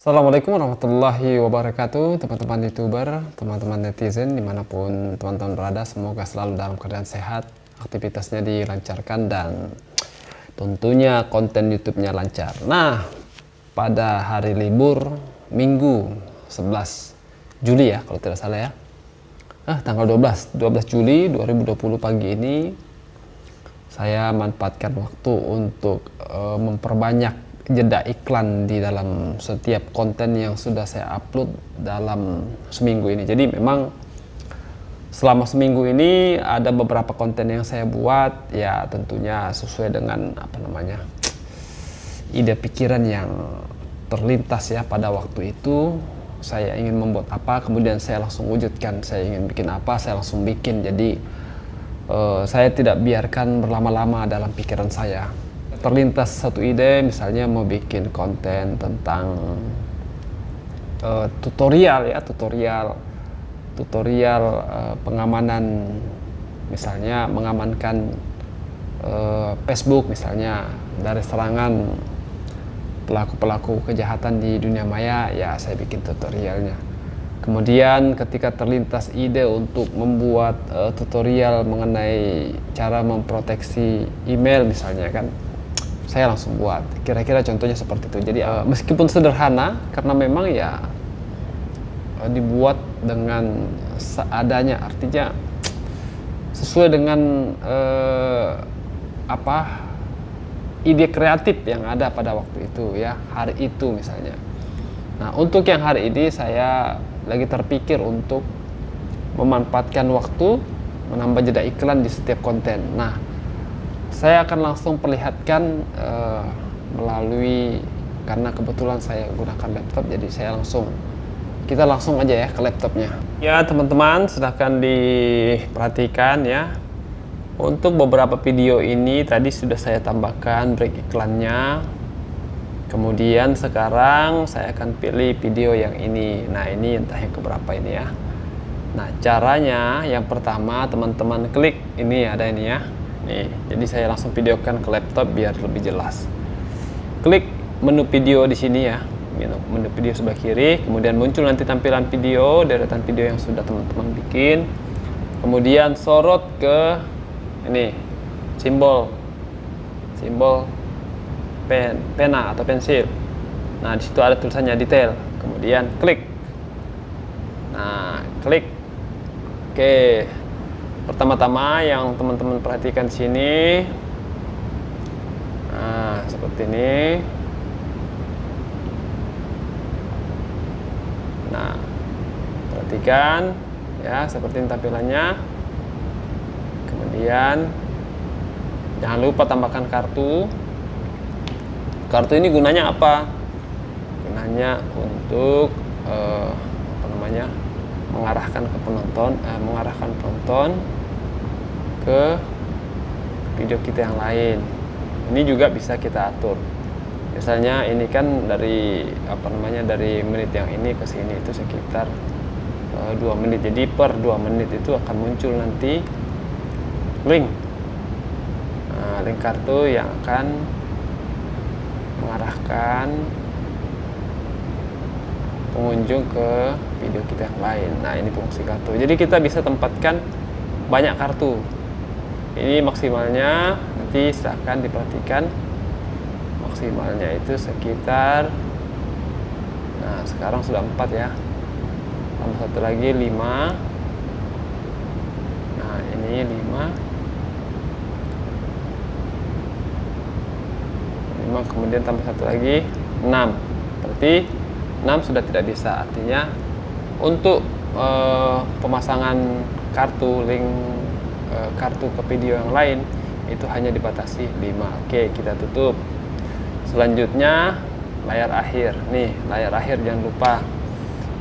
Assalamualaikum warahmatullahi wabarakatuh, teman-teman youtuber, teman-teman netizen dimanapun teman-teman berada, semoga selalu dalam keadaan sehat, aktivitasnya dilancarkan dan tentunya konten YouTube-nya lancar. Nah, pada hari libur Minggu 11 Juli ya kalau tidak salah ya, tanggal 12 Juli 2020 pagi ini saya manfaatkan waktu untuk memperbanyak jeda iklan di dalam setiap konten yang sudah saya upload dalam seminggu ini. Jadi memang selama seminggu ini ada beberapa konten yang saya buat ya tentunya sesuai dengan ide pikiran yang terlintas ya pada waktu itu. Saya ingin membuat apa, kemudian saya langsung wujudkan. Saya ingin bikin apa, saya langsung bikin. Jadi saya tidak biarkan berlama-lama dalam pikiran saya. Terlintas satu ide, misalnya mau bikin konten tentang tutorial pengamanan, misalnya mengamankan Facebook misalnya dari serangan pelaku-pelaku kejahatan di dunia maya, ya saya bikin tutorialnya. Kemudian ketika terlintas ide untuk membuat tutorial mengenai cara memproteksi email misalnya kan, saya langsung buat. Kira-kira contohnya seperti itu. Jadi meskipun sederhana, karena memang ya dibuat dengan seadanya, artinya sesuai dengan ide kreatif yang ada pada waktu itu ya, hari itu misalnya. Nah, untuk yang hari ini saya lagi terpikir untuk memanfaatkan waktu menambah jeda iklan di setiap konten. Nah, saya akan langsung perlihatkan melalui, karena kebetulan saya gunakan laptop, jadi kita langsung aja ya ke laptopnya. Ya teman-teman, silahkan diperhatikan ya. Untuk beberapa video ini tadi sudah saya tambahkan break iklannya. Kemudian sekarang saya akan pilih video yang ini. Nah, ini entah yang keberapa ini ya. Nah, caranya yang pertama teman-teman klik ini, ada ini ya. Nih, jadi saya langsung videokan ke laptop biar lebih jelas. Klik menu video di sini ya, menu video sebelah kiri, kemudian muncul nanti tampilan video, deretan video yang sudah teman-teman bikin. Kemudian sorot ke ini, simbol pena atau pensil. Nah, di situ ada tulisannya detail. Kemudian klik. Nah, klik. Oke. Pertama-tama yang teman-teman perhatikan sini, nah seperti ini. Nah, perhatikan ya, seperti ini tampilannya. Kemudian jangan lupa tambahkan kartu. Kartu ini gunanya apa? Gunanya untuk mengarahkan penonton ke video kita yang lain. Ini juga bisa kita atur. Misalnya ini kan dari dari menit yang ini ke sini itu sekitar 2 menit. Jadi per 2 menit itu akan muncul nanti link kartu yang akan mengarahkan pengunjung ke video kita yang lain. Nah, ini fungsi kartu. Jadi kita bisa tempatkan banyak kartu. Ini maksimalnya, nanti silahkan diperhatikan, maksimalnya itu sekitar, nah sekarang sudah 4 ya, tambah satu lagi 5. Nah, ini 5, kemudian tambah satu lagi 6. Berarti 6 sudah tidak bisa. Artinya untuk pemasangan kartu, link kartu ke video yang lain itu hanya dibatasi 5. Oke, kita tutup. Selanjutnya layar akhir. Nih, layar akhir jangan lupa.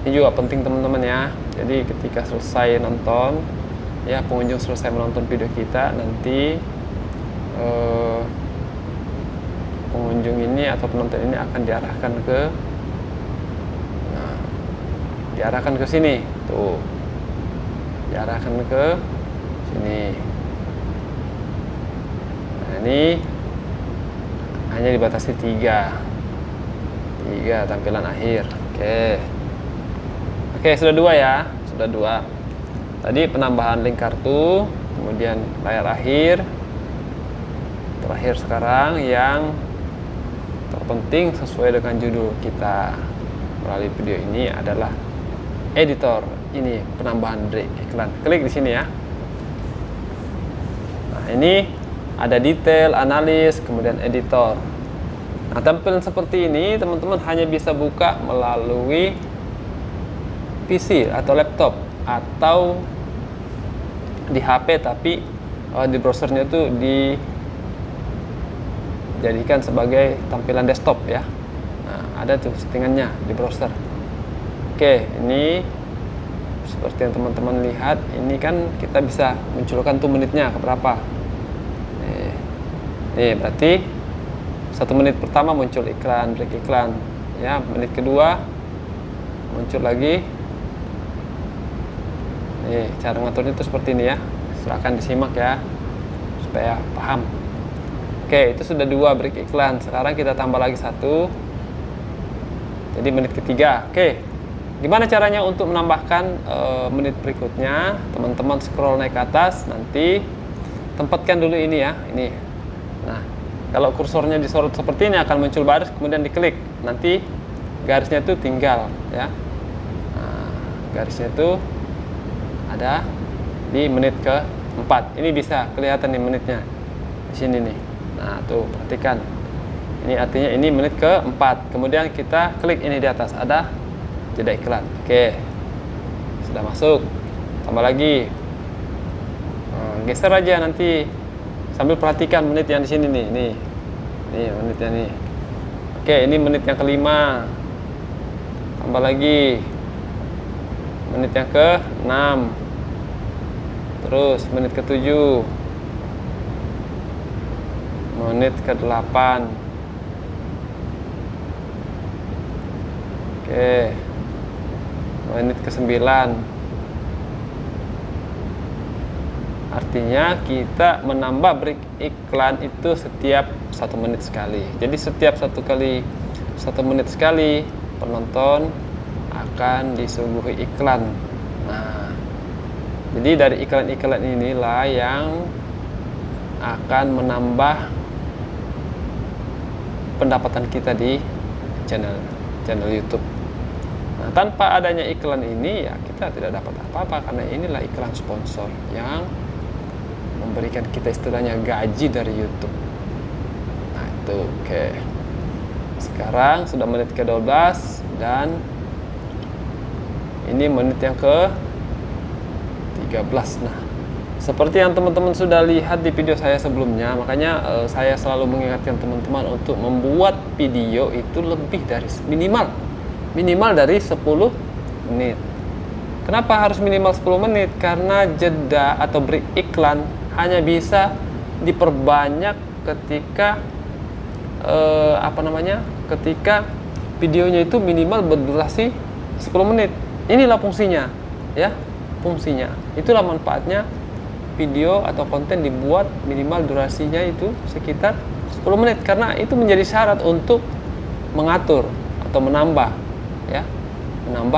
Ini juga penting teman-teman ya. Jadi ketika selesai nonton ya, pengunjung selesai menonton video kita, nanti pengunjung ini atau penonton ini akan diarahkan ke sini tuh, diarahkan ke sini. Nah, ini hanya dibatasi 3 3 tampilan akhir. Oke, sudah 2 ya, sudah 2. Tadi penambahan link kartu, kemudian layar akhir. Terakhir sekarang yang terpenting sesuai dengan judul kita melalui video ini adalah editor. Ini penambahan break iklan. Klik di sini ya. Nah, ini ada detail, analis, kemudian editor. Nah, tampilan seperti ini teman-teman hanya bisa buka melalui PC atau laptop atau di HP, tapi di browsernya itu dijadikan sebagai tampilan desktop ya. Nah, ada tuh settingannya di browser. Oke, ini seperti yang teman-teman lihat, ini kan kita bisa munculkan tuh menitnya ke berapa. Nih, berarti 1 menit pertama muncul iklan, break iklan ya, menit kedua muncul lagi. Nih, cara ngaturnya itu seperti ini ya. Silakan disimak ya supaya paham. Oke, itu sudah 2 break iklan. Sekarang kita tambah lagi 1. Jadi menit ketiga. Oke, gimana caranya untuk menambahkan menit berikutnya? Teman-teman scroll naik ke atas, nanti tempatkan dulu ini ya, ini. Nah, kalau kursornya disorot seperti ini akan muncul baris, kemudian diklik. Nanti garisnya itu tinggal ya. Nah, garisnya itu ada di menit ke-4. Ini bisa kelihatan nih menitnya di sini nih. Nah, tuh perhatikan. Ini artinya ini menit ke-4. Kemudian kita klik ini di atas, ada jeda iklan. Oke, sudah masuk. Tambah lagi. Geser aja nanti sambil perhatikan menit yang di sini nih. Nih menitnya nih. Oke, ini menit yang ke-5. Tambah lagi. Menit yang ke-6. Terus menit ke-7. Menit ke-8. Oke. Menit ke-9. Artinya kita menambah break iklan itu setiap 1 menit sekali. Jadi setiap 1 menit sekali penonton akan disuguhi iklan. Nah, jadi dari iklan-iklan inilah yang akan menambah pendapatan kita di channel YouTube. Nah, tanpa adanya iklan ini ya kita tidak dapat apa-apa, karena inilah iklan sponsor yang memberikan kita istilahnya gaji dari YouTube. Nah, itu oke. Sekarang sudah menit ke-12 dan ini menit yang ke-13. Nah, seperti yang teman-teman sudah lihat di video saya sebelumnya, makanya saya selalu mengingatkan teman-teman untuk membuat video itu lebih dari minimal dari 10 menit. Kenapa harus minimal 10 menit? Karena jeda atau break iklan hanya bisa diperbanyak ketika ketika videonya itu minimal berdurasi 10 menit. Inilah fungsinya ya, fungsinya. Itulah manfaatnya video atau konten dibuat minimal durasinya itu sekitar 10 menit, karena itu menjadi syarat untuk mengatur atau menambah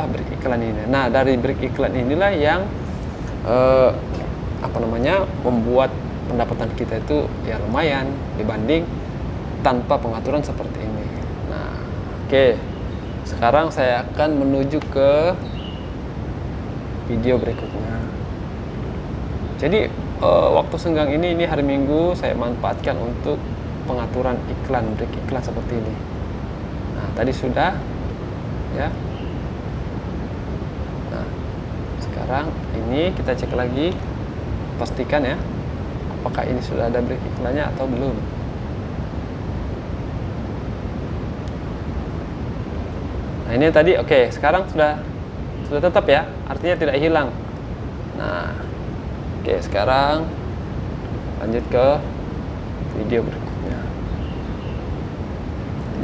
break iklan ini. Nah, dari break iklan inilah yang membuat pendapatan kita itu ya lumayan dibanding tanpa pengaturan seperti ini. Nah, oke. Sekarang saya akan menuju ke video berikutnya. Jadi waktu senggang ini hari Minggu saya manfaatkan untuk pengaturan iklan, break iklan seperti ini. Nah, tadi sudah ya. Nah, sekarang ini kita cek lagi, pastikan ya apakah ini sudah ada break iklannya atau belum. Nah, ini tadi oke, sekarang sudah tetap ya, artinya tidak hilang. Nah, oke, sekarang lanjut ke video berikutnya.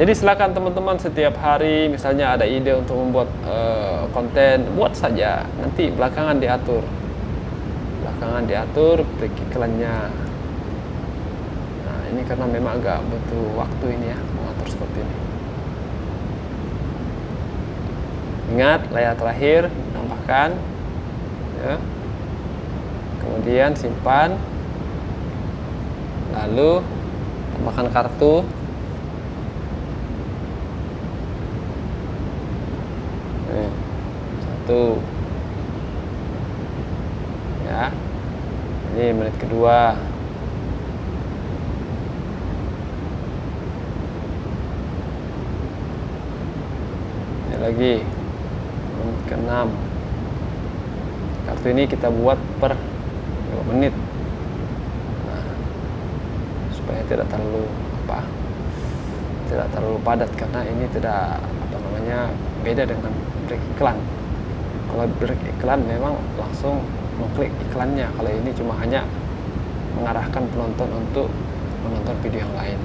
Jadi silakan teman-teman setiap hari misalnya ada ide untuk membuat konten, buat saja, nanti belakangan diatur break iklannya. Nah, ini karena memang agak butuh waktu ini ya mengatur seperti ini. Ingat, layar terakhir tambahkan ya. Kemudian simpan, lalu tambahkan kartu. Nih, 1 ya. Ini menit kedua. Ini lagi menit ke-6. Kartu ini kita buat per 2 menit. Nah, supaya tidak terlalu padat, karena ini tidak beda dengan break iklan. Kalau break iklan memang langsung mengklik iklannya, kalau ini cuma hanya mengarahkan penonton untuk menonton video yang lain.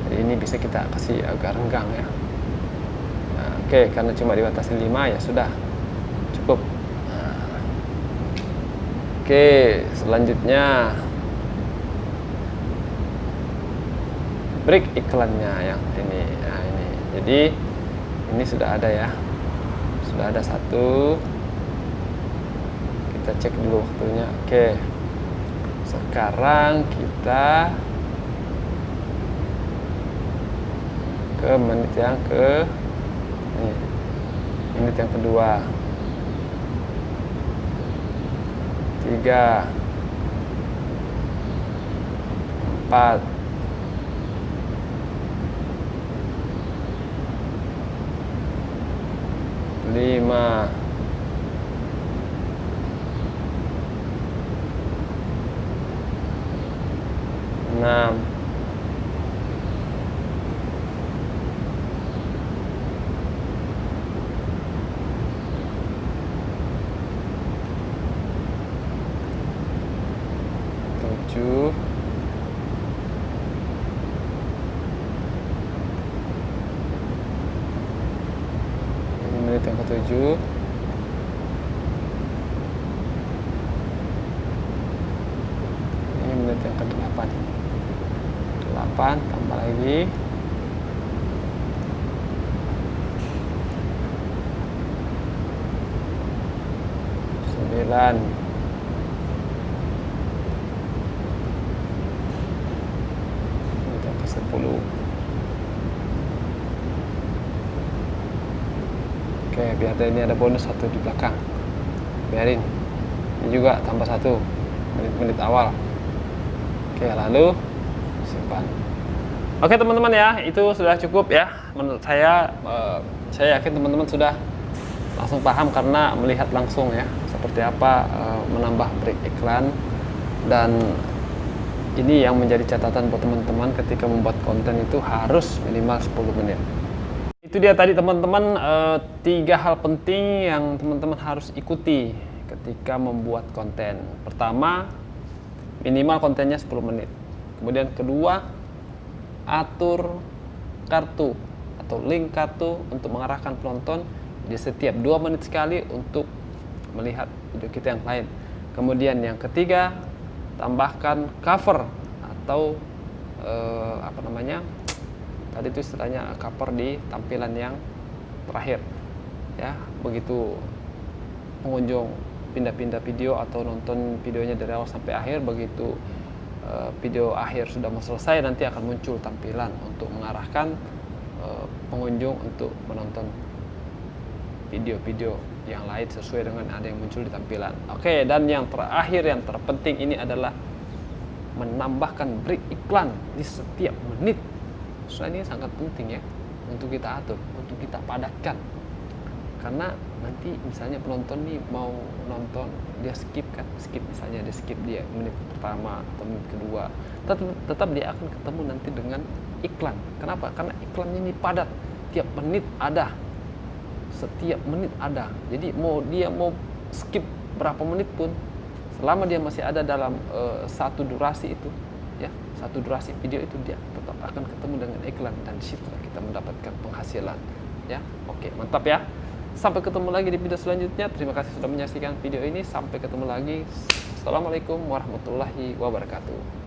Jadi ini bisa kita kasih agak renggang ya. Nah, oke, karena cuma dibatasi 5 ya sudah cukup. Nah, oke, selanjutnya break iklannya yang ini. Nah, ini. Jadi ini sudah ada ya. Sudah ada 1. Kita cek dulu waktunya. Oke. Sekarang kita ke menit yang menit yang kedua. 3 4 5 6 7 ini menit yang ke-7. Ini menit yang ke-8. 8 tambah lagi 9. Menit yang ke-10. Oke, biar ini ada bonus 1 di belakang, biarin. Ini juga tambah 1 menit-menit awal. Oke, lalu simpan. Oke teman-teman ya, itu sudah cukup ya. Menurut saya yakin teman-teman sudah langsung paham karena melihat langsung ya seperti apa menambah break iklan. Dan ini yang menjadi catatan buat teman-teman ketika membuat konten itu harus minimal 10 menit. Itu dia tadi teman-teman 3 hal penting yang teman-teman harus ikuti ketika membuat konten. Pertama, minimal kontennya 10 menit. Kemudian kedua, atur kartu atau link kartu untuk mengarahkan penonton di setiap 2 menit sekali untuk melihat video kita yang lain. Kemudian yang ketiga, tambahkan cover atau tadi itu istilahnya cover di tampilan yang terakhir ya. Begitu pengunjung pindah-pindah video atau nonton videonya dari awal sampai akhir, begitu video akhir sudah mau selesai, nanti akan muncul tampilan untuk mengarahkan pengunjung untuk menonton video-video yang lain sesuai dengan ada yang muncul di tampilan. Oke, dan yang terakhir, yang terpenting ini adalah menambahkan break iklan di setiap menit. Soalnya ini sangat penting ya untuk kita atur, untuk kita padatkan. Karena nanti misalnya penonton nih mau nonton, dia skip misalnya dia skip dia menit pertama atau menit kedua, tetap dia akan ketemu nanti dengan iklan. Kenapa? Karena iklannya ini padat, tiap menit ada, setiap menit ada. Jadi dia mau skip berapa menit pun, selama dia masih ada dalam satu durasi itu ya, satu durasi video itu, dia tetap akan ketemu dengan iklan, dan disitulah kita mendapatkan penghasilan ya. Oke, mantap ya. Sampai ketemu lagi di video selanjutnya. Terima kasih sudah menyaksikan video ini. Sampai ketemu lagi. Assalamualaikum warahmatullahi wabarakatuh.